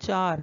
4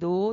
2,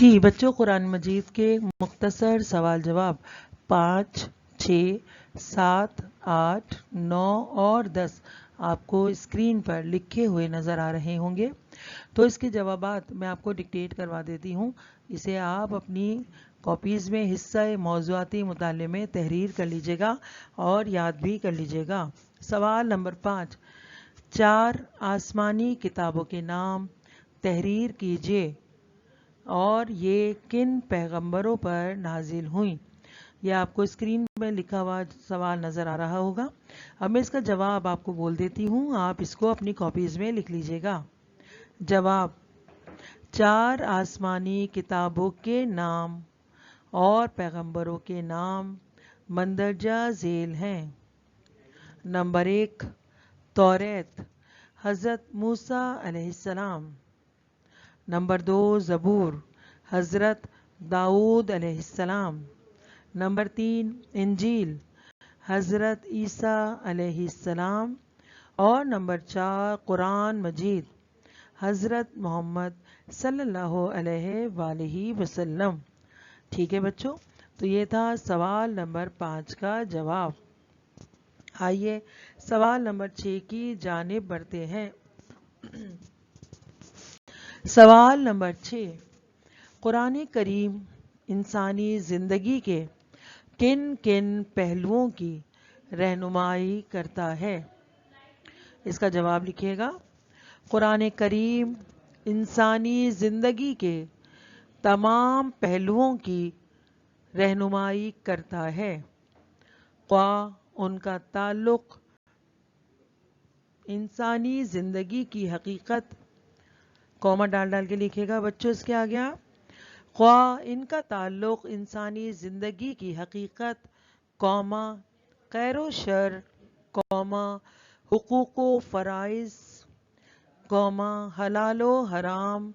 جی بچوں، قرآن مجید کے مختصر سوال جواب 5، 6، 7، 8، 9 اور 10 آپ کو اسکرین پر لکھے ہوئے نظر آ رہے ہوں گے۔ تو اس کے جوابات میں آپ کو ڈکٹیٹ کروا دیتی ہوں، اسے آپ اپنی کاپیز میں حصہ موضوعاتی مطالعے میں تحریر کر لیجئے گا اور یاد بھی کر لیجئے گا۔ سوال نمبر 5، 4 آسمانی کتابوں کے نام تحریر کیجئے اور یہ کن پیغمبروں پر نازل ہوئیں۔ یہ آپ کو اسکرین میں لکھا ہوا سوال نظر آ رہا ہوگا۔ اب میں اس کا جواب آپ کو بول دیتی ہوں، آپ اس کو اپنی کاپیز میں لکھ لیجئے گا۔ جواب: 4 آسمانی کتابوں کے نام اور پیغمبروں کے نام مندرجہ ذیل ہیں۔ نمبر 1، توریت، حضرت موسیٰ علیہ السلام۔ نمبر 2، زبور، حضرت داؤد علیہ السلام۔ نمبر 3، انجیل، حضرت عیسیٰ علیہ السلام۔ اور نمبر 4، قرآن مجید، حضرت محمد صلی اللہ علیہ وآلہ وسلم۔ ٹھیک ہے بچوں، تو یہ تھا سوال نمبر 5 کا جواب۔ آئیے سوال نمبر 6 کی جانب بڑھتے ہیں۔ سوال نمبر 6، قرآن کریم انسانی زندگی کے کن کن پہلوؤں کی رہنمائی کرتا ہے؟ اس کا جواب لکھیے گا۔ قرآن کریم انسانی زندگی کے تمام پہلوؤں کی رہنمائی کرتا ہے، خواہ ان کا تعلق انسانی زندگی کی حقیقت، کوما ڈال ڈال کے لکھے گا بچوں اس کے آگے آپ، خواہ ان کا تعلق انسانی زندگی کی حقیقت، کوما خیر و شر، کوما حقوق و فرائض، کوما حلال و حرام،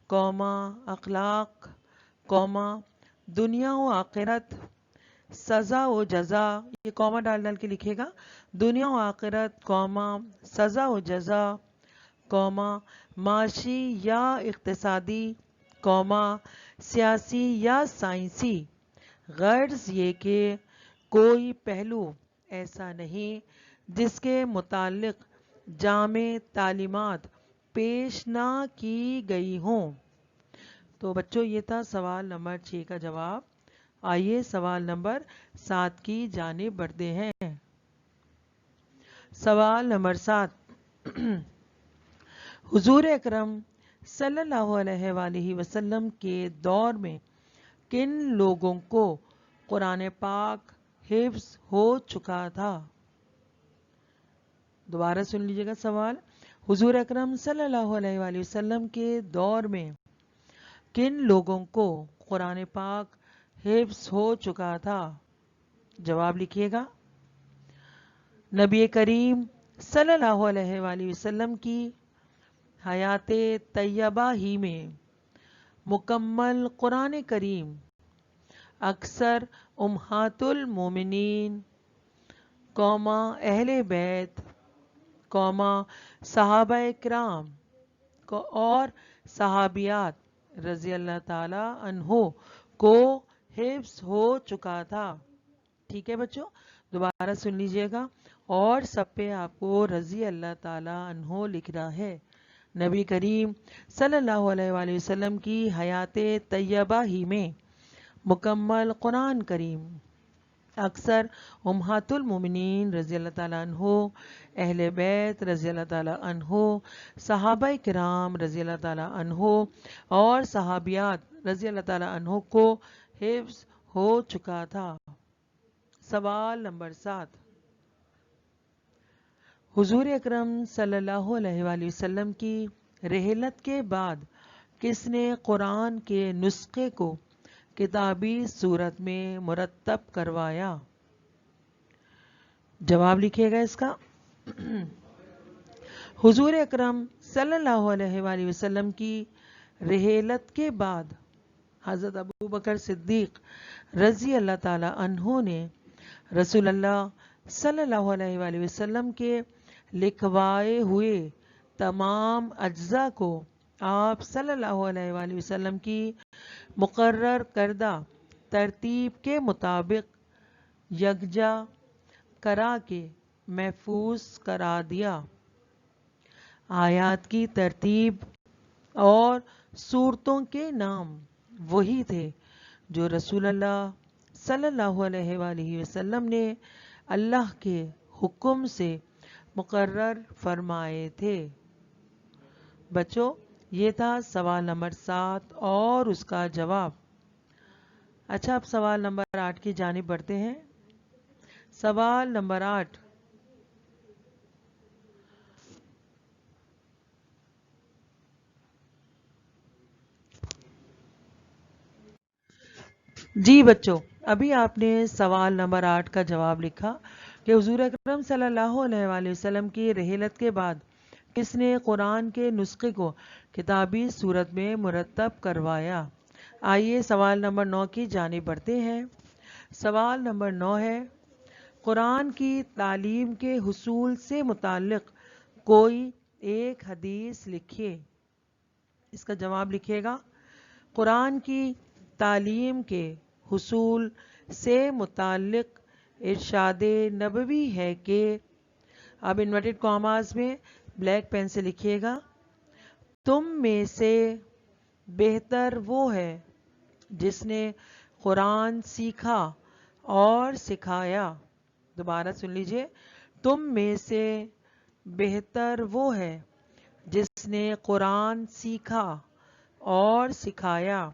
کوما اخلاق، کوما دنیا و آخرت، سزا و جزا، یہ کوما ڈال ڈال کے لکھے گا، دنیا و آخرت، کوما سزا و جزا، کوما معاشی یا اقتصادی، کوما سیاسی یا سائنسی، غرض یہ کہ کوئی پہلو ایسا نہیں جس کے متعلق جامع تعلیمات پیش نہ کی گئی ہوں۔ تو بچوں یہ تھا سوال نمبر 6 کا جواب۔ آئیے سوال نمبر 7 کی جانب بڑھتے ہیں۔ سوال نمبر 7، حضور اکرم صلی اللہ علیہ وآلہ وسلم کے دور میں کن لوگوں کو قرآن پاک حفظ ہو چکا تھا؟ دوبارہ سن لیجیے گا سوال۔ حضور اکرم صلی اللہ علیہ وآلہ وسلم کے دور میں کن لوگوں کو قرآن پاک حفظ ہو چکا تھا؟ جواب لکھیے گا۔ نبی کریم صلی اللہ علیہ وآلہ وسلم کی حیات طیبہ ہی میں مکمل قرآن کریم اکثر امہات المومنین، قوما اہل بیت، قوما صحابہ کرام اور صحابیات رضی اللہ تعالی عنہ کو حفظ ہو چکا تھا۔ ٹھیک ہے بچوں، دوبارہ سن لیجئے گا اور سب پہ آپ کو رضی اللہ تعالی عنہ لکھنا ہے۔ نبی کریم صلی اللہ علیہ وآلہ وسلم کی حیات طیبہ ہی میں مکمل قرآن کریم اکثر امہات المومنین رضی اللہ تعالیٰ عنہ، اہل بیت رضی اللہ تعالیٰ عنہ، صحابہ کرام رضی اللہ تعالیٰ عنہ اور صحابیات رضی اللہ تعالیٰ عنہ کو حفظ ہو چکا تھا۔ سوال نمبر 7، حضور اکرم صلی اللہ علیہ وآلہ وسلم کی رحلت کے بعد کس نے قرآن کے نسخے کو کتابی صورت میں مرتب کروایا؟ جواب لکھیے گا اس کا۔ حضور اکرم صلی اللہ علیہ وآلہ وسلم کی رحلت کے بعد حضرت ابو بکر صدیق رضی اللہ تعالی عنہ نے رسول اللہ صلی اللہ علیہ وآلہ وسلم کے لکھوائے ہوئے تمام اجزاء کو آپ صلی اللہ علیہ وآلہ وسلم کی مقرر کردہ ترتیب کے مطابق یکجا کرا کے محفوظ کرا دیا۔ آیات کی ترتیب اور سورتوں کے نام وہی تھے جو رسول اللہ صلی اللہ علیہ وآلہ وسلم نے اللہ کے حکم سے مقرر فرمائے تھے۔ بچوں، یہ تھا سوال نمبر 7 اور اس کا جواب۔ اچھا، اب سوال نمبر 8 کی جانب بڑھتے ہیں۔ سوال نمبر 8، جی بچوں، ابھی آپ نے سوال نمبر 8 کا جواب لکھا کہ حضور اکرم صلی اللہ علیہ وآلہ وسلم کی رحلت کے بعد کس نے قرآن کے نسخے کو کتابی صورت میں مرتب کروایا؟ آئیے سوال نمبر 9 کی جانب بڑھتے ہیں۔ سوال نمبر 9 ہے، قرآن کی تعلیم کے حصول سے متعلق کوئی ایک حدیث لکھیے۔ اس کا جواب لکھیے گا۔ قرآن کی تعلیم کے حصول سے متعلق ارشاد نبوی ہے کہ، اب انورٹڈ کاماز میں بلیک پین سے لکھیے گا، تم میں سے بہتر وہ ہے جس نے قرآن سیکھا اور سکھایا۔ دوبارہ سن لیجئے، تم میں سے بہتر وہ ہے جس نے قرآن سیکھا اور سکھایا۔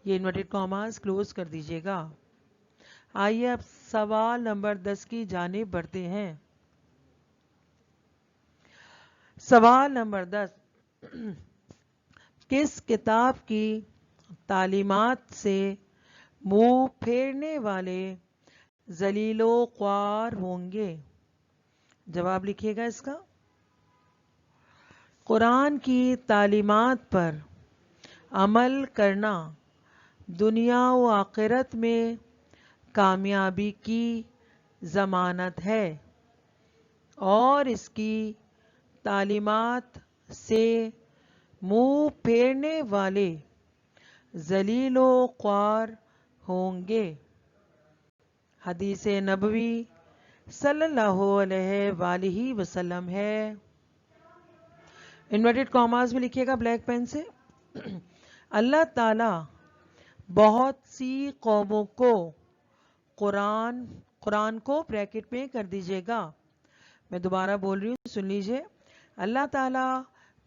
یہ انورٹڈ کاماز کلوز کر دیجئے گا۔ آئیے اب سوال نمبر 10 کی جانب بڑھتے ہیں۔ سوال نمبر 10، کس کتاب کی تعلیمات سے منہ پھیرنے والے ذلیل و خوار ہوں گے؟ جواب لکھیے گا اس کا۔ قرآن کی تعلیمات پر عمل کرنا دنیا و آخرت میں کامیابی کی ضمانت ہے، اور اس کی تعلیمات سے منہ پھیرنے والے ذلیل و خوار ہوں گے۔ حدیث نبوی صلی اللہ علیہ وآلہ وسلم ہے۔ انورٹڈ کاماز میں لکھیے گا بلیک پین سے، اللہ تعالی بہت سی قوموں کو قرآن کو بریکٹ میں کر دیجئے گا۔ میں دوبارہ بول رہی ہوں، سن لیجئے، اللہ تعالی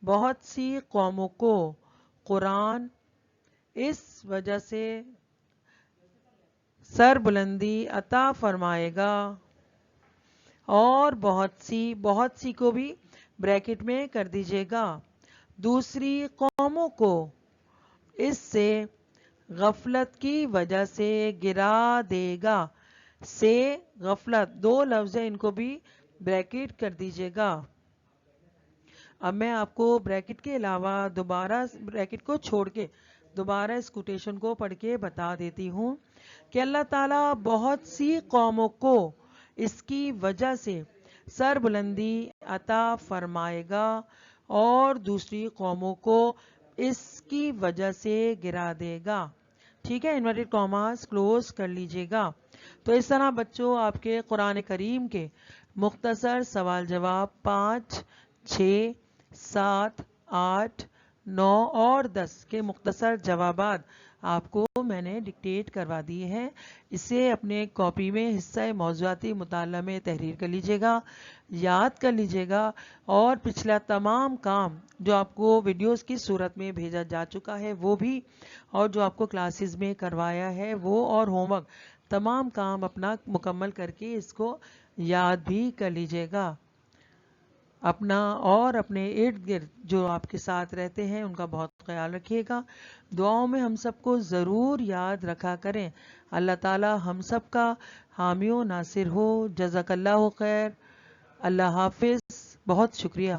بہت سی قوموں کو قرآن اس وجہ سے سر بلندی عطا فرمائے گا، اور بہت سی کو بھی بریکٹ میں کر دیجئے گا، دوسری قوموں کو اس سے غفلت کی وجہ سے گرا دے گا۔ سے غفلت 2 لفظ ہیں، ان کو بھی بریکٹ کر دیجئے گا۔ اب میں آپ کو بریکٹ کے علاوہ دوبارہ بریکٹ کو چھوڑ کے دوبارہ اس کوٹیشن کو پڑھ کے بتا دیتی ہوں کہ اللہ تعالیٰ بہت سی قوموں کو اس کی وجہ سے سر بلندی عطا فرمائے گا، اور دوسری قوموں کو اس کی وجہ سے گرا دے گا۔ ٹھیک ہے، انورٹڈ کاماز کلوز کر لیجئے گا۔ تو اس طرح بچوں آپ کے قرآن کریم کے مختصر سوال جواب 5، 6، 7، 8، 9 اور 10 کے مختصر جوابات آپ کو میں نے ڈکٹیٹ کروا دیے ہیں۔ اسے اپنے کاپی میں حصہ موضوعاتی مطالعہ میں تحریر کر لیجئے گا، یاد کر لیجئے گا، اور پچھلا تمام کام جو آپ کو ویڈیوز کی صورت میں بھیجا جا چکا ہے وہ بھی، اور جو آپ کو کلاسز میں کروایا ہے وہ، اور ہوم ورک، تمام کام اپنا مکمل کر کے اس کو یاد بھی کر لیجئے گا۔ اپنا اور اپنے ارد گرد جو آپ کے ساتھ رہتے ہیں ان کا بہت خیال رکھیے گا۔ دعاؤں میں ہم سب کو ضرور یاد رکھا کریں۔ اللہ تعالی ہم سب کا حامی و ناصر ہو۔ جزاک اللہ خیر۔ اللہ حافظ۔ بہت شکریہ۔